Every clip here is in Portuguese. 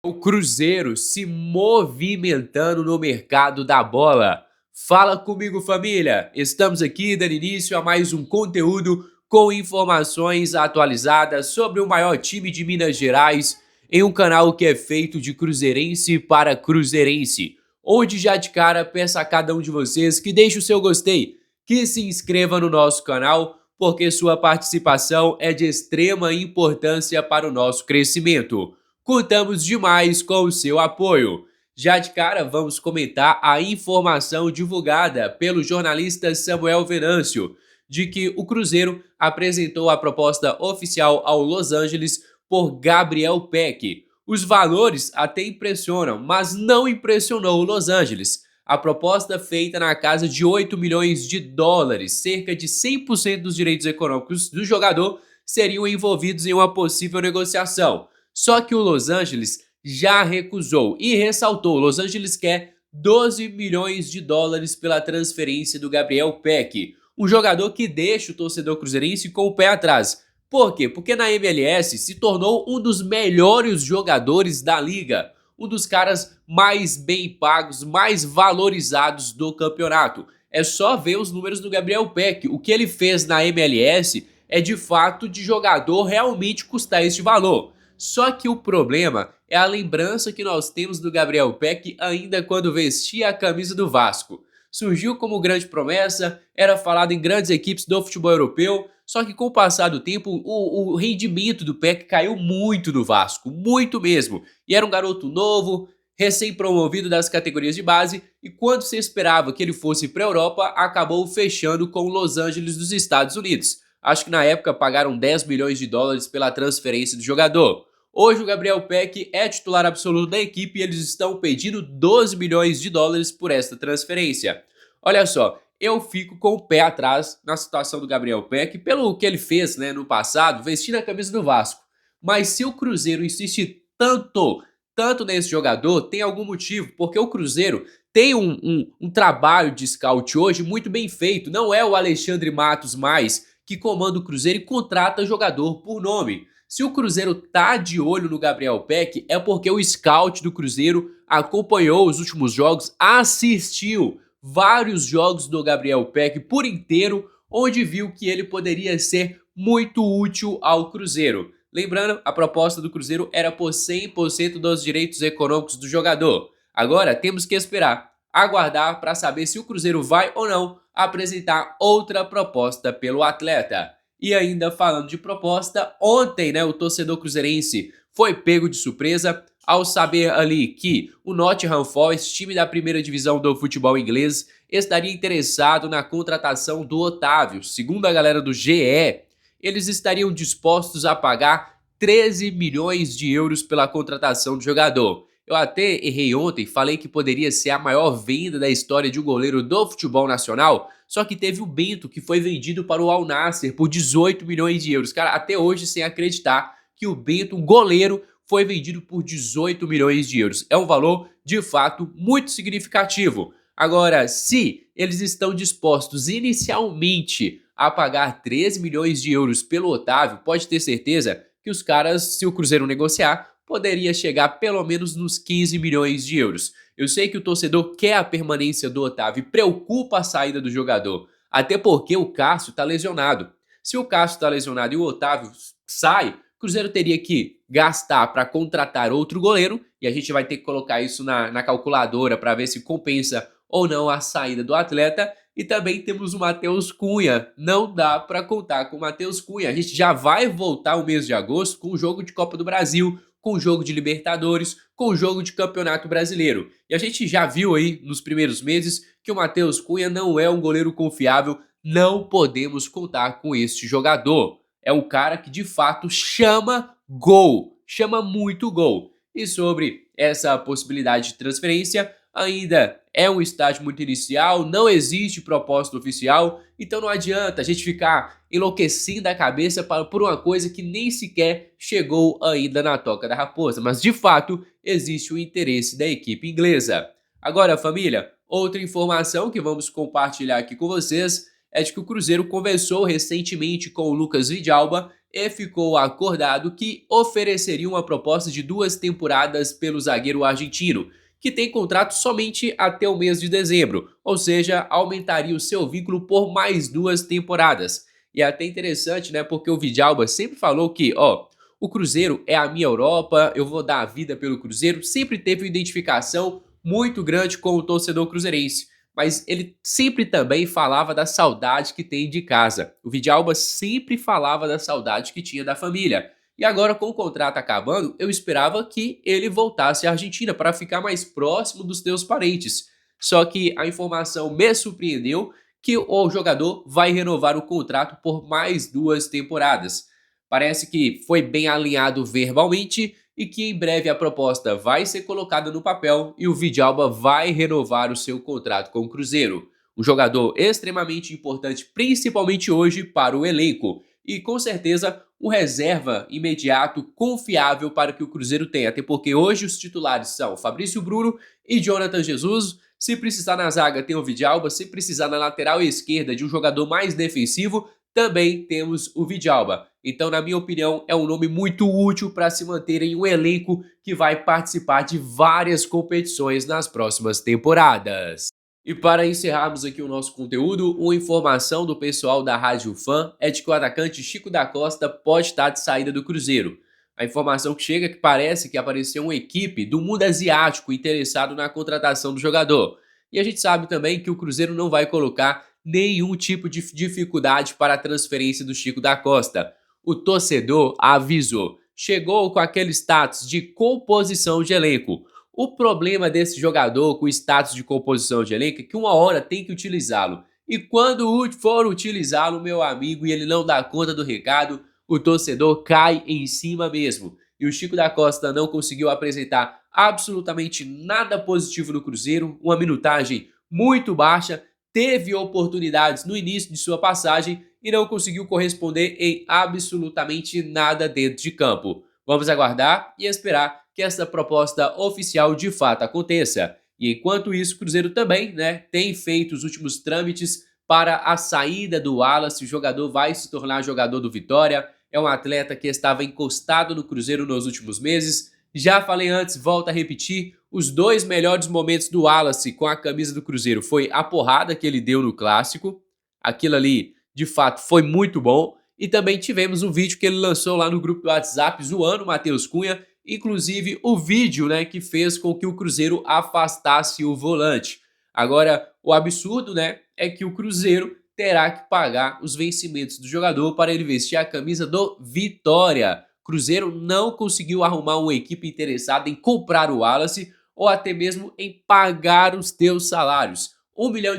O Cruzeiro se movimentando no mercado da bola. Fala comigo, família! Estamos aqui dando início a mais um conteúdo com informações atualizadas sobre o maior time de Minas Gerais em um canal que é feito de cruzeirense para cruzeirense. Onde já de cara peço a cada um de vocês que deixe o seu gostei, que se inscreva no nosso canal, porque sua participação é de extrema importância para o nosso crescimento. Contamos demais com o seu apoio. Já de cara, vamos comentar a informação divulgada pelo jornalista Samuel Venâncio de que o Cruzeiro apresentou a proposta oficial ao Los Angeles por Gabriel Peck. Os valores até impressionam, mas não impressionou o Los Angeles. A proposta feita na casa de 8 milhões de dólares, cerca de 100% dos direitos econômicos do jogador, seriam envolvidos em uma possível negociação. Só que o Los Angeles já recusou e ressaltou: o Los Angeles quer 12 milhões de dólares pela transferência do Gabriel Peck, um jogador que deixa o torcedor cruzeirense com o pé atrás. Por quê? Porque na MLS se tornou um dos melhores jogadores da liga, um dos caras mais bem pagos, mais valorizados do campeonato. É só ver os números do Gabriel Peck. O que ele fez na MLS é de fato de jogador realmente custar este valor. Só que o problema é a lembrança que nós temos do Gabriel Peck ainda quando vestia a camisa do Vasco. Surgiu como grande promessa, era falado em grandes equipes do futebol europeu, só que com o passar do tempo o rendimento do Peck caiu muito no Vasco, muito mesmo. E era um garoto novo, recém-promovido das categorias de base, e quando se esperava que ele fosse para a Europa, acabou fechando com o Los Angeles dos Estados Unidos. Acho que na época pagaram 10 milhões de dólares pela transferência do jogador. Hoje o Gabriel Peck é titular absoluto da equipe e eles estão pedindo 12 milhões de dólares por esta transferência. Olha só, eu fico com o pé atrás na situação do Gabriel Peck pelo que ele fez, no passado, vestindo a camisa do Vasco. Mas se o Cruzeiro insiste tanto nesse jogador, tem algum motivo, porque o Cruzeiro tem um trabalho de scout hoje muito bem feito. Não é o Alexandre Matos mais que comanda o Cruzeiro e contrata jogador por nome. Se o Cruzeiro tá de olho no Gabriel Peck, é porque o scout do Cruzeiro acompanhou os últimos jogos, assistiu vários jogos do Gabriel Peck por inteiro, onde viu que ele poderia ser muito útil ao Cruzeiro. Lembrando, a proposta do Cruzeiro era por 100% dos direitos econômicos do jogador. Agora temos que esperar, aguardar para saber se o Cruzeiro vai ou não apresentar outra proposta pelo atleta. E ainda falando de proposta, ontem, o torcedor cruzeirense foi pego de surpresa ao saber ali que o Nottingham Forest, time da primeira divisão do futebol inglês, estaria interessado na contratação do Otávio. Segundo a galera do GE, eles estariam dispostos a pagar 13 milhões de euros pela contratação do jogador. Eu até errei ontem, falei que poderia ser a maior venda da história de um goleiro do futebol nacional, só que teve o Bento, que foi vendido para o Al Nassr por 18 milhões de euros. Cara, até hoje sem acreditar que o Bento, um goleiro, foi vendido por 18 milhões de euros. É um valor, de fato, muito significativo. Agora, se eles estão dispostos inicialmente a pagar 13 milhões de euros pelo Otávio, pode ter certeza que os caras, se o Cruzeiro negociar, poderia chegar pelo menos nos 15 milhões de euros. Eu sei que o torcedor quer a permanência do Otávio e preocupa a saída do jogador, até porque o Cássio está lesionado. Se o Cássio está lesionado e o Otávio sai, o Cruzeiro teria que gastar para contratar outro goleiro, e a gente vai ter que colocar isso na calculadora para ver se compensa ou não a saída do atleta. E também temos o Matheus Cunha. Não dá para contar com o Matheus Cunha. A gente já vai voltar o mês de agosto com o jogo de Copa do Brasil, com o jogo de Libertadores, com o jogo de Campeonato Brasileiro. E a gente já viu aí nos primeiros meses que o Matheus Cunha não é um goleiro confiável, não podemos contar com este jogador. É um cara que de fato chama gol, chama muito gol. E sobre essa possibilidade de transferência, ainda é um estágio muito inicial, não existe proposta oficial, então não adianta a gente ficar enlouquecendo a cabeça por uma coisa que nem sequer chegou ainda na toca da raposa, mas de fato existe o interesse da equipe inglesa. Agora, família, outra informação que vamos compartilhar aqui com vocês é de que o Cruzeiro conversou recentemente com o Lucas Vidalba, e ficou acordado que ofereceria uma proposta de 2 temporadas pelo zagueiro argentino, que tem contrato somente até o mês de dezembro, ou seja, aumentaria o seu vínculo por mais 2 temporadas. E é até interessante, né, porque o Vidalba sempre falou que, ó, o Cruzeiro é a minha Europa, eu vou dar a vida pelo Cruzeiro, sempre teve uma identificação muito grande com o torcedor cruzeirense. Mas ele sempre também falava da saudade que tem de casa. O Vidalba sempre falava da saudade que tinha da família. E agora, com o contrato acabando, eu esperava que ele voltasse à Argentina para ficar mais próximo dos seus parentes. Só que a informação me surpreendeu que o jogador vai renovar o contrato por mais 2 temporadas. Parece que foi bem alinhado verbalmente e que em breve a proposta vai ser colocada no papel e o Vidalba vai renovar o seu contrato com o Cruzeiro. Um jogador extremamente importante, principalmente hoje, para o elenco. E com certeza um reserva imediato, confiável para que o Cruzeiro tenha. Até porque hoje os titulares são Fabrício Bruno e Jonathan Jesus. Se precisar na zaga tem o Vidalba, se precisar na lateral esquerda de um jogador mais defensivo, também temos o Vidalba. Então, na minha opinião, é um nome muito útil para se manter em um elenco que vai participar de várias competições nas próximas temporadas. E para encerrarmos aqui o nosso conteúdo, uma informação do pessoal da Rádio Fã é de que o atacante Chico da Costa pode estar de saída do Cruzeiro. A informação que chega é que parece que apareceu uma equipe do mundo asiático interessado na contratação do jogador. E a gente sabe também que o Cruzeiro não vai colocar nenhum tipo de dificuldade para a transferência do Chico da Costa. O torcedor avisou, chegou com aquele status de composição de elenco. O problema desse jogador com status de composição de elenco é que uma hora tem que utilizá-lo. E quando for utilizá-lo, meu amigo, e ele não dá conta do recado, o torcedor cai em cima mesmo. E o Chico da Costa não conseguiu apresentar absolutamente nada positivo no Cruzeiro, uma minutagem muito baixa, teve oportunidades no início de sua passagem e não conseguiu corresponder em absolutamente nada dentro de campo. Vamos aguardar e esperar que essa proposta oficial de fato aconteça. E enquanto isso, o Cruzeiro também, né, tem feito os últimos trâmites para a saída do Wallace. O jogador vai se tornar jogador do Vitória. É um atleta que estava encostado no Cruzeiro nos últimos meses. Já falei antes, volto a repetir, os 2 melhores momentos do Wallace com a camisa do Cruzeiro foi a porrada que ele deu no Clássico. Aquilo ali, de fato, foi muito bom. E também tivemos um vídeo que ele lançou lá no grupo do WhatsApp, zoando o Matheus Cunha. Inclusive o vídeo, né, que fez com que o Cruzeiro afastasse o volante. Agora, o absurdo, né, é que o Cruzeiro terá que pagar os vencimentos do jogador para ele vestir a camisa do Vitória. Cruzeiro não conseguiu arrumar uma equipe interessada em comprar o Wallace ou até mesmo em pagar os teus salários. R$ 1 milhão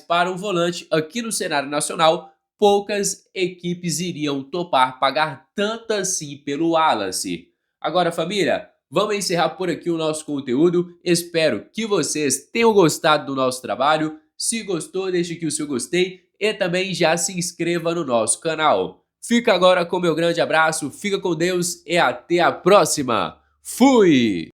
para um volante aqui no cenário nacional, poucas equipes iriam topar pagar tanto assim pelo Wallace. Agora, família, vamos encerrar por aqui o nosso conteúdo. Espero que vocês tenham gostado do nosso trabalho. Se gostou, deixe aqui o seu gostei e também já se inscreva no nosso canal. Fica agora com meu grande abraço, fica com Deus e até a próxima. Fui!